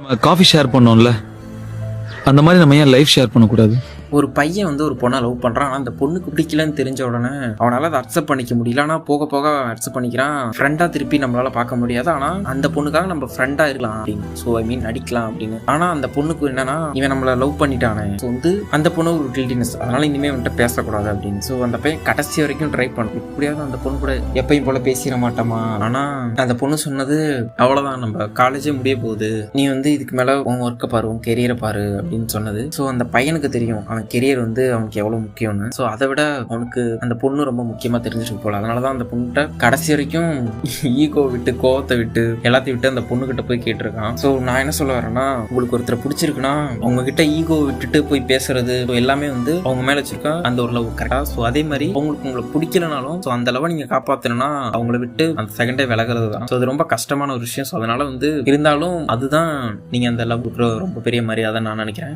நம்ம coffee share பண்ணோம்ல, அந்த மாதிரி நம்ம ஏன் லைஃப் ஷேர் பண்ணக்கூடாது? ஒரு பையன் வந்து ஒரு பொண்ணை லவ் பண்ணுறான். ஆனால் அந்த பொண்ணுக்கு பிடிக்கலன்னு தெரிஞ்ச உடனே அவனால் அதை அக்செப்ட் பண்ணிக்க முடியல. ஆனால் போக போக அக்செப்ட் பண்ணிக்கிறான். ஃப்ரெண்டாக திருப்பி நம்மளால் பார்க்க முடியாது. ஆனால் அந்த பொண்ணுக்காக நம்ம ஃப்ரெண்டாக இருக்கலாம் அப்படின்னு, ஸோ ஐ மீன் நடிக்கலாம் அப்படின்னு. ஆனால் அந்த பொண்ணுக்கு என்னன்னா, இவன் நம்மளை லவ் பண்ணிட்டானே, ஸோ வந்து அந்த பொண்ணு ஒரு கில்டினஸ், அதனால இனிமேல் வந்துட்டு பேசக்கூடாது அப்படின்னு. ஸோ அந்த பையன் கடைசி வரைக்கும் ட்ரை பண்ணும், இப்படியாவது அந்த பொண்ணு கூட எப்பயும் போல பேசிட மாட்டோமா. ஆனால் அந்த பொண்ணு சொன்னது, அவ்வளோதான், நம்ம காலேஜே முடிய போகுது, நீ வந்து இதுக்கு மேலே உன் ஒர்க்கை பாரு, உன் கெரியரை பாரு அப்படின்னு சொன்னது. ஸோ அந்த பையனுக்கு தெரியும் அவன் கெரியர் வந்து அவனுக்கு எவ்வளோ முக்கியம்னு. ஸோ அதை விட அவனுக்கு அந்த பொண்ணு ரொம்ப முக்கியமாக தெரிஞ்சிருக்கு போல. அதனால தான் அந்த பொண்ணுகிட்ட கடைசி வரைக்கும் ஈகோ விட்டு, கோவத்தை விட்டு, எல்லாத்தையும் விட்டு அந்த பொண்ணுகிட்ட போய் கேட்டிருக்கான். ஸோ நான் என்ன சொல்ல வரேன்னா, உங்களுக்கு ஒருத்தர் பிடிச்சிருக்குன்னா உங்ககிட்ட ஈகோ விட்டுட்டு போய் பேசுறது எல்லாமே வந்து அவங்க மேலே வச்சிருக்கா அந்த ஒரு லவ் கரெக்டா. ஸோ அதே மாதிரி உங்களை பிடிக்கலனாலும் ஸோ அந்த லவ் நீங்கள் காப்பாற்றணும்னா அவங்கள விட்டு அந்த செகண்டே விலகிறது தான். ஸோ அது ரொம்ப கஷ்டமான ஒரு விஷயம். ஸோ அதனால வந்து இருந்தாலும் அதுதான் நீங்கள் அந்த லவ் ரொம்ப பெரிய மரியாதை நான் நினைக்கிறேன்.